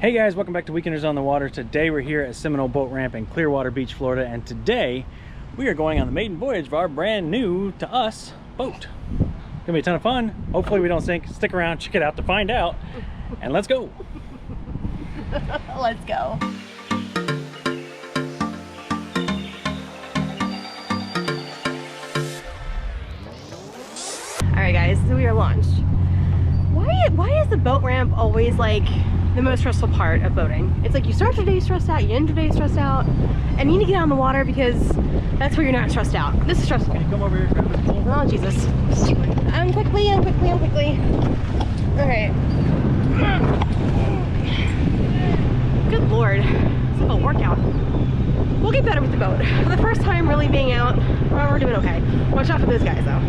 Hey guys, welcome back to Weekenders on the Water. Today we're here at Seminole Boat Ramp in Clearwater Beach, Florida, and today we are going on the maiden voyage of our brand new to us boat. Gonna be a ton of fun. Hopefully we don't sink. Stick around, check it out to find out, and let's go. Let's go. All right, guys, so we are launched. Why is the boat ramp always like the most stressful part of boating? It's like you start your day stressed out, you end your day stressed out, and you need to get out on the water because that's where you're not stressed out. This is stressful. Can you come over here and grab this pole? Oh, Jesus. Quickly. Okay. Good Lord. It's like a workout. We'll get better with the boat. For the first time really being out, we're doing okay. Watch out for those guys though.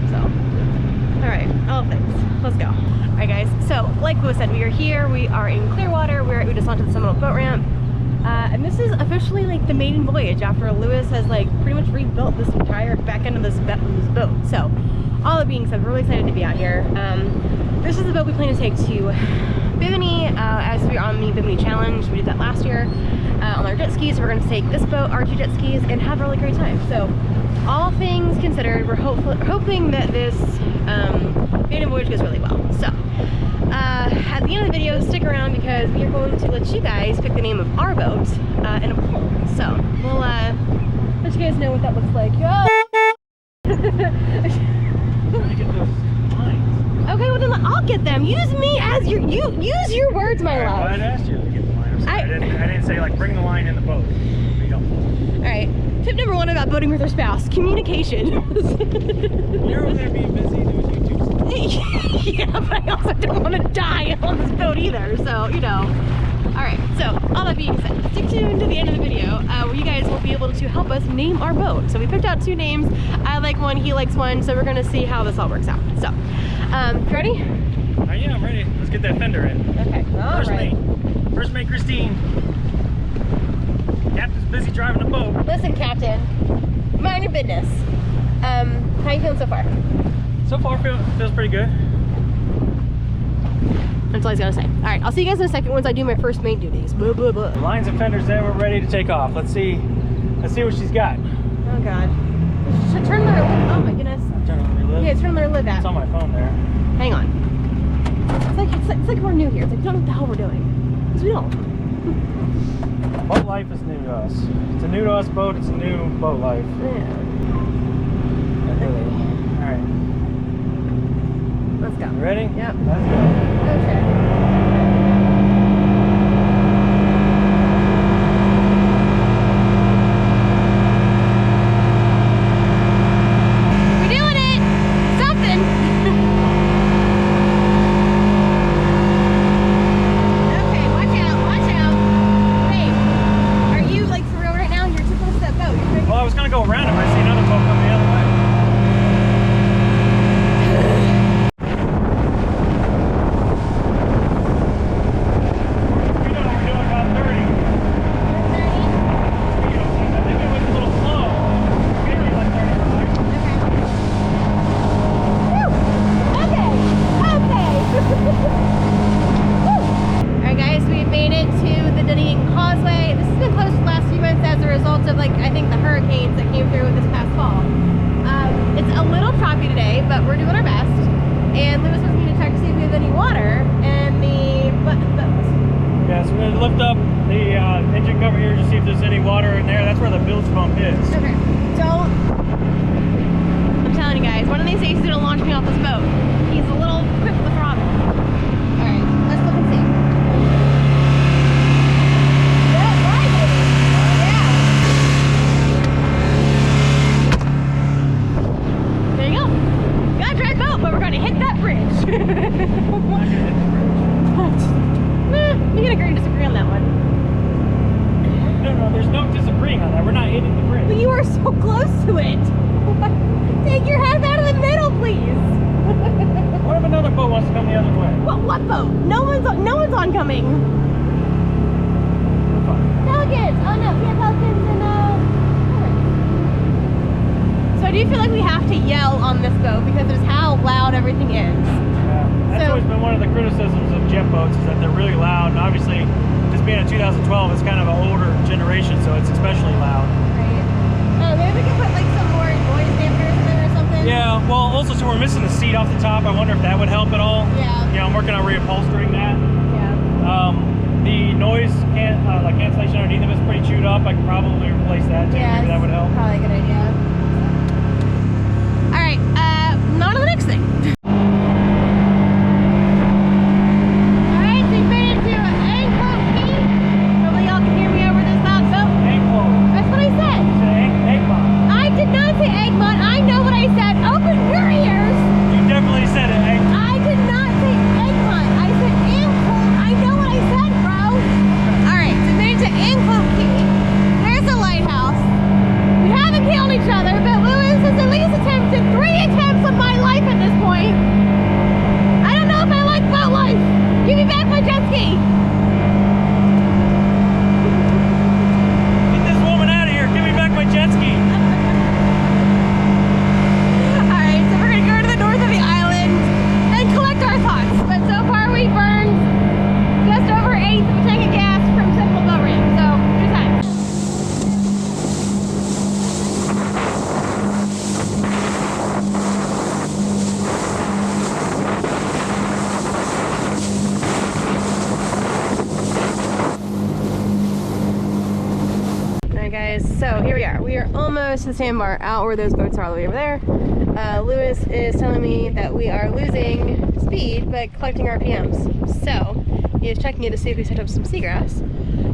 So, all right, all things. Let's go. All right, guys. So, like Lewis said, we are here. We are in Clearwater. We just launched the Seminole Boat Ramp, and this is officially like the maiden voyage after Lewis has like pretty much rebuilt this entire back end of this boat. So, all that being said, we're really excited to be out here. This is the boat we plan to take to Bimini as we're on the Bimini Challenge. We did that last year on our jet skis. So we're going to take this boat, our two jet skis, and have a really great time. So, all things considered, we're hoping that this maiden voyage goes really well. So, at the end of the video, stick around because we are going to let you guys pick the name of our boat in a poll. So, we'll let you guys know what that looks like. Okay, well then I'll get them. Use me as your use your words, my love. Well, I'd asked you to get the line. I didn't say like bring the line in the boat. All right. Tip number one about boating with your spouse: communication. You're over there being busy doing YouTube stuff. Yeah, but I also don't want to die on this boat either. So you know. All right. So all that being said, stick tuned to the end of the video where you guys will be able to help us name our boat. So we picked out two names. I like one. He likes one. So we're gonna see how this all works out. So. Ready? Yeah, I'm ready. Let's get that fender in. Okay, First mate Christine. Captain's busy driving the boat. Listen, Captain, mind your business. How you feeling so far? So far, feels pretty good. That's all he's gonna say. All right, I'll see you guys in a second once I do my first mate duties. Blah, blah, blah. The lines and fenders there, we're ready to take off. Let's see what she's got. Oh God. Should turn their lid. Oh my goodness. Turn on your lid. Yeah, turn their lid back. It's on my phone there. Hang on. It's like we're new here. It's like we don't know what the hell we're doing. Because we don't. Boat life is new to us. It's a new to us boat. It's a new boat life. Yeah. All right. Let's go. You ready? Yep. Let's go. Okay. Lift up the engine cover here to see if there's any water in there. That's where the bilge pump is. Okay. I'm telling you guys, one of these days he's gonna launch me off this boat. He's a little quick with the throttle. Alright, let's look and see. Yeah, right, baby. Yeah. There you go. Gotta drive boat, but we're gonna hit that bridge. I'm not gonna hit the bridge. We can agree to disagree on that one. No, there's no disagreeing on that. We're not hitting the bridge. But you are so close to it. Take your head out of the middle, please. What if another boat wants to come the other way? What boat? No one's oncoming. Pelicans. Oh no, we have pelicans and So I do feel like we have to yell on this boat because of how loud everything is. Yeah. That's always been one of the criticisms of jet boats, is that they're really loud, and obviously, this being a 2012, it's kind of an older generation, so it's especially loud. Right. Maybe we could put like some more noise dampers in there or something. Yeah, well, also, so we're missing the seat off the top. I wonder if that would help at all. Yeah. You know, I'm working on reupholstering that. Yeah. The noise cancellation underneath of it is pretty chewed up. I could probably replace that too. Yeah, Maybe that would help. Probably a good idea. All right, on to the next thing. All right, so we made it to Egghbone Key. Hopefully y'all can hear me over this loud boat. Egghbone. That's what I said. You said Egghbone. I did not say Egghbone. I know what I said. Open your ears. You definitely said it. I did not say Egghbone. I said Egghbone. I know what I said, bro. All right, so we made it to Egghbone Key. There's the lighthouse. We haven't killed each other, but Lewis has at least attempted 3 attempts on my life at this point. I don't know if I like boat life. Give me back my jet ski. Get this woman out of here. Give me back my jet ski. Alright, so we're gonna go to the north of the island and collect our thoughts. But so far we burned just over 1/8 of a tank of gas from simple boat ramp. So good times. Alright guys, so here we are. We are almost to the sandbar, out where those boats are all the way over there. Lewis is telling me that we are losing speed but collecting RPMs. So he is checking it to see if we set up some seagrass,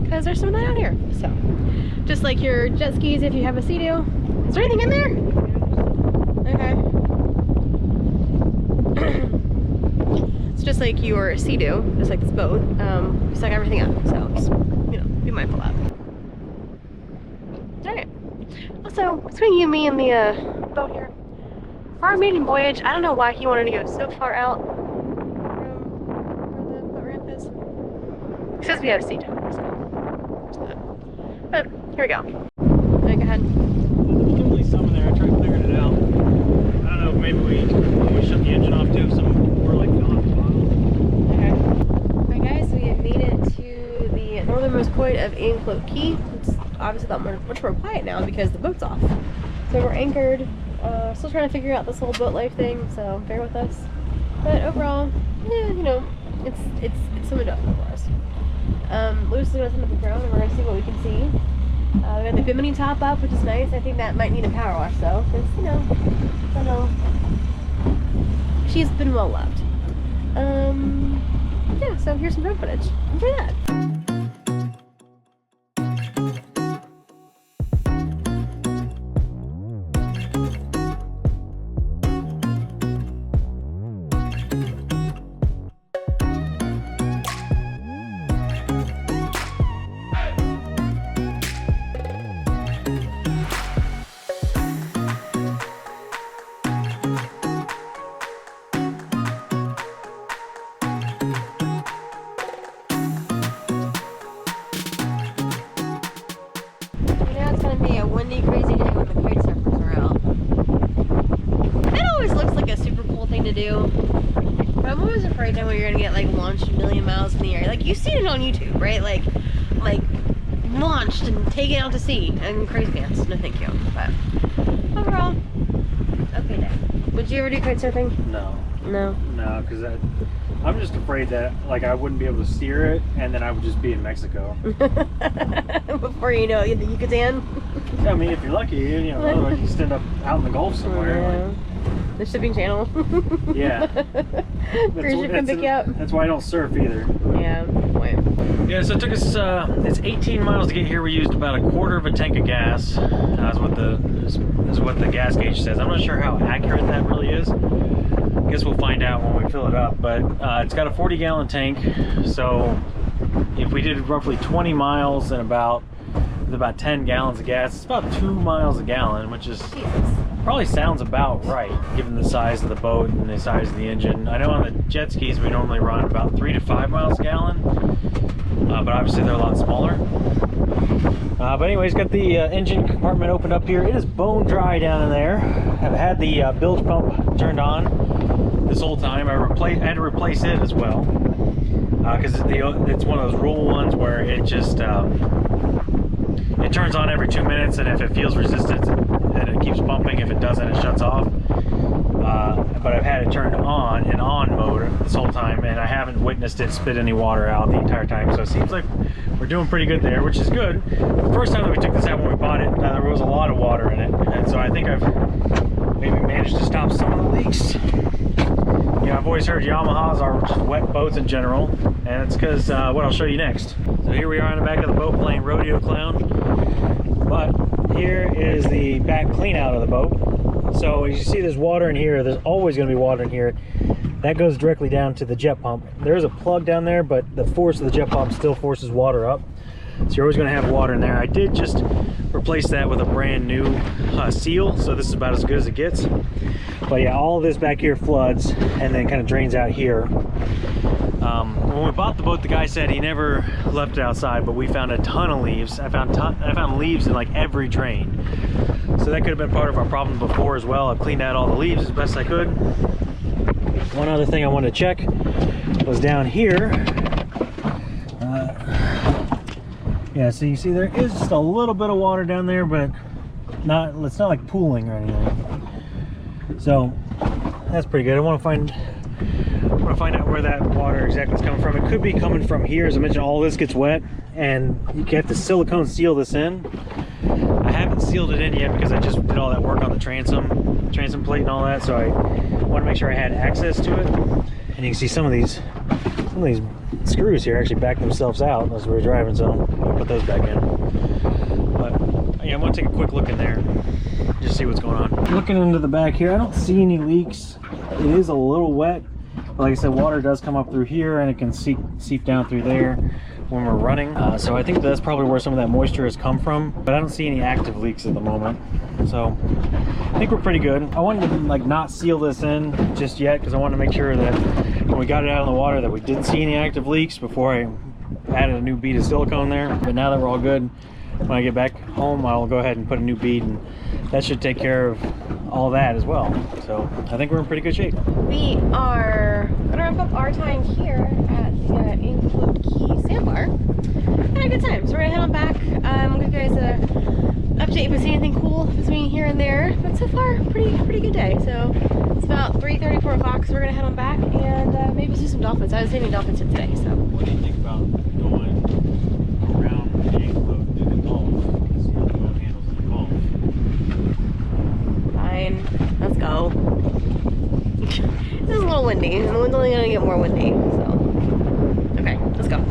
because there's some of that out here. So just like your jet skis, if you have a Seadoo. Is there anything in there? Okay. It's just like your Seadoo, just like this boat. We suck everything up. So just, you know, be mindful of that. Alright. Also, between you and me and the boat here, for our maiden voyage, I don't know why he wanted to go so far out from where the boat ramp is. He says we have sea time, so there's that. But here we go. Alright, go ahead. There's definitely some in there. I tried clearing it out. I don't know if maybe we shut the engine off too. Some were like gone at the bottom. Okay. Alright guys, we have made it to the northernmost point of Egghbone Key. It's obviously not much more quiet now because the boat's off. So we're anchored. Still trying to figure out this whole boat life thing, so bear with us. But overall, yeah, you know, it's some adjustment for us. Lewis is going to send up the drone and we're going to see what we can see. We got the bimini top up, which is nice. I think that might need a power wash though, because, you know, I don't know. She's been well loved. Yeah, so here's some drone footage. Enjoy that. Be a windy, crazy day when the kite surfers are out. That always looks like a super cool thing to do. But I'm always afraid that when you're gonna get like launched a million miles in the air. Like you've seen it on YouTube, right? Like launched and taken out to sea and crazy pants. No thank you. But overall, okay day. Would you ever do kite surfing? No. No. No, because I'm just afraid that like I wouldn't be able to steer it, and then I would just be in Mexico. Before you know it, the Yucatan. I mean, if you're lucky, you know, otherwise you just end up out in the Gulf somewhere. Yeah. Like, the shipping channel. yeah. Cruise ship can pick you up. That's why I don't surf either. Yeah, good point. Yeah, so it took us, it's 18 miles to get here. We used about 1/4 of a tank of gas. That's what the gas gauge says. I'm not sure how accurate that really is. I guess we'll find out when we fill it up. But it's got a 40-gallon tank. So if we did roughly 20 miles and about 10 gallons of gas, it's about 2 miles a gallon, which is probably sounds about right given the size of the boat and the size of the engine. I know on the jet skis we normally run about 3 to 5 miles a gallon, but obviously they're a lot smaller. But anyways, got the engine compartment opened up here. It is bone dry down in there. I've had the bilge pump turned on. this whole time. I had to replace it as well because it's one of those roll ones where it just it turns on every 2 minutes, and if it feels resistance, then it keeps pumping. If it doesn't, it shuts off. But I've had it turned on in on mode this whole time, and I haven't witnessed it spit any water out the entire time. So it seems like we're doing pretty good there, which is good. The first time that we took this out when we bought it, there was a lot of water in it, and so I think I've maybe managed to stop some of the leaks. You know, I've always heard Yamahas are just wet boats in general, and it's because what I'll show you next. So here we are in the back of the boat playing Rodeo Clown, but here is the back clean out of the boat. So as you see, there's water in here. There's always going to be water in here. That goes directly down to the jet pump. There is a plug down there, but the force of the jet pump still forces water up. So you're always going to have water in there. I did just replace that with a brand new seal, so this is about as good as it gets. But yeah, all of this back here floods and then kind of drains out here. When we bought the boat, the guy said he never left it outside, but we found a ton of leaves. I found leaves in like every drain. So that could have been part of our problem before as well. I've cleaned out all the leaves as best I could. One other thing I wanted to check was down here. Yeah, so you see there is just a little bit of water down there, but it's not like pooling or anything. So that's pretty good. I want to find out where that water exactly is coming from. It could be coming from here. As I mentioned, all this gets wet, and you have to silicone seal this in. I haven't sealed it in yet because I just did all that work on the transom plate and all that, so I want to make sure I had access to it. And you can see some of these screws here actually back themselves out as we were driving, so I'll put those back in. But yeah, I'm going to take a quick look in there, just see what's going on. Looking into the back here, I don't see any leaks. It is a little wet, but like I said, water does come up through here and it can seep down through there when we're running. So I think that's probably where some of that moisture has come from, but I don't see any active leaks at the moment. So I think we're pretty good. I wanted to like not seal this in just yet because I wanted to make sure that when we got it out of the water that we didn't see any active leaks before I added a new bead of silicone there. But now that we're all good, when I get back home, I'll go ahead and put a new bead, and that should take care of all that as well. So I think we're in pretty good shape. We are gonna wrap up our time here at the Include Key Sandbar. Had a good time, so we're gonna head on back. We'll give you guys a update if we see anything cool between here and there. But so far, pretty good day. So it's about 3:30, 4 o'clock, so we're gonna head on back and maybe see some dolphins. I haven't seen any dolphins yet today. So what do you think about going around the Include through the Gulf and see how the boat handles the Gulf? Fine, let's go. This is a little windy, and the wind's only gonna get more windy. So okay, let's go.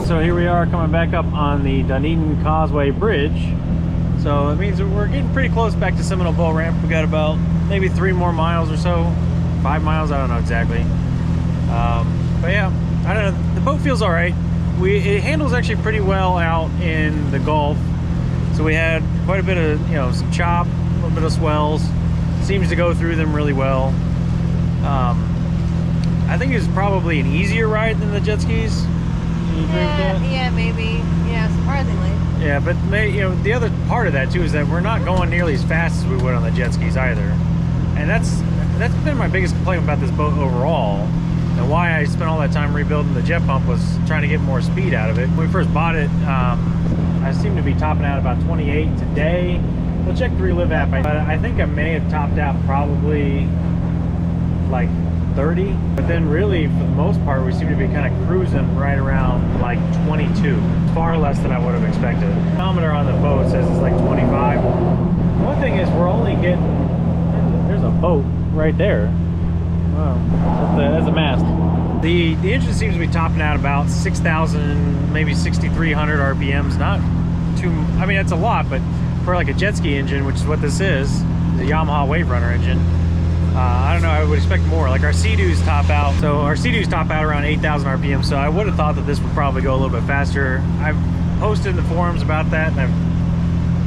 So here we are coming back up on the Dunedin Causeway Bridge. So it means that we're getting pretty close back to Seminole Boat Ramp. We got about maybe 3 more miles or so, 5 miles, I don't know exactly. But yeah, I don't know, the boat feels all right. It handles actually pretty well out in the Gulf. So we had quite a bit of, some chop, a little bit of swells. Seems to go through them really well. I think it's probably an easier ride than the jet skis. Yeah, maybe. Yeah, surprisingly. Yeah, but the other part of that too is that we're not going nearly as fast as we would on the jet skis either, and that's been my biggest complaint about this boat overall, and why I spent all that time rebuilding the jet pump was trying to get more speed out of it. When we first bought it, I seem to be topping out about 28 today. We'll check the Relive app, but I think I may have topped out probably like 30, but then really for the most part we seem to be kind of cruising right around like 22, far less than I would have expected. The thermometer on the boat says it's like 25, One thing is we're only getting, there's a boat right there. Wow, that's a mast. The engine seems to be topping out about 6,000, maybe 6,300 RPMs. Not too, I mean, that's a lot, but for like a jet ski engine, which is what this is, the Yamaha Wave Runner engine, I don't know, I would expect more. Like our Seadoos top out, so our Seadoos top out around 8,000 RPM, so I would have thought that this would probably go a little bit faster. I've posted in the forums about that, and I've,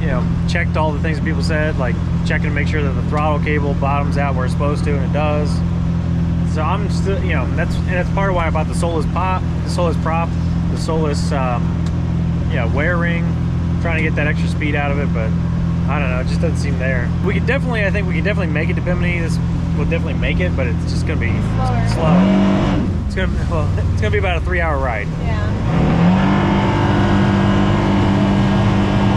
you know, checked all the things that people said, like checking to make sure that the throttle cable bottoms out where it's supposed to, and it does. So I'm still, you know, that's part of why I bought the Solus prop, the Solus, you know, wear ring, trying to get that extra speed out of it, but I don't know, it just doesn't seem there. We could definitely, I think we could definitely make it to Bimini. This will definitely make it, but it's just gonna be slow. It's gonna be about a 3-hour ride. Yeah.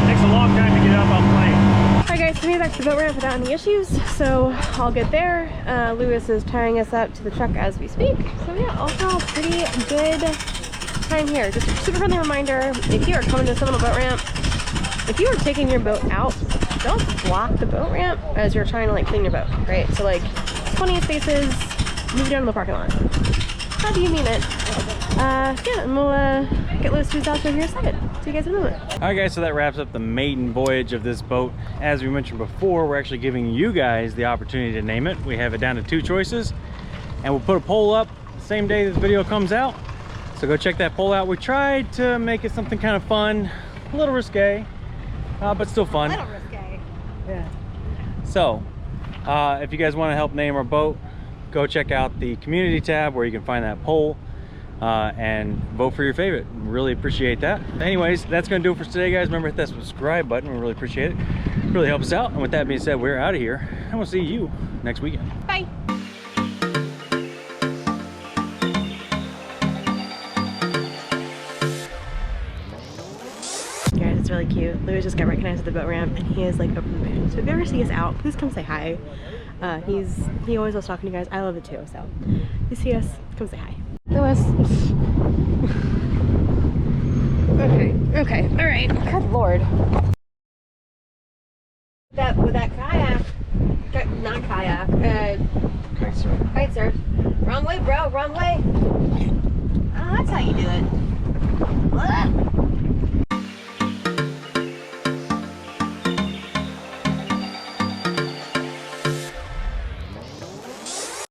Takes a long time to get up on plane. Alright guys, we made it back to the boat ramp without any issues, so I'll get there. Lewis is tying us up to the truck as we speak. So yeah, also pretty good time here. Just a super friendly reminder, if you are coming to Seminole Boat Ramp, if you are taking your boat out, don't block the boat ramp as you're trying to like clean your boat, right? So like plenty of spaces, move down to the parking lot. How do you mean it? Yeah, and we'll get Lewis who's out here in a second. See you guys in a moment. All right guys, so that wraps up the maiden voyage of this boat. As we mentioned before, we're actually giving you guys the opportunity to name it. We have it down to 2 choices, and we'll put a poll up the same day this video comes out. So go check that poll out. We tried to make it something kind of fun, a little risque, but still fun. A little risque. Yeah. So, if you guys want to help name our boat, go check out the community tab where you can find that poll and vote for your favorite. Really appreciate that. Anyways, that's going to do it for today, guys. Remember, hit that subscribe button. We really appreciate it. Really helps us out. And with that being said, we're out of here, and we'll see you next weekend. Bye. Guys, it's really cute. Lewis just got recognized at the boat ramp, and he is like over the moon. So if you ever see us out, please come say hi. He always loves talking to you guys. I love it too. So if you see us, come say hi. Lewis. Okay, all right. Good Lord. With that kayak, not kayak, kite surf. Wrong way, bro. Wrong way. Oh, that's how you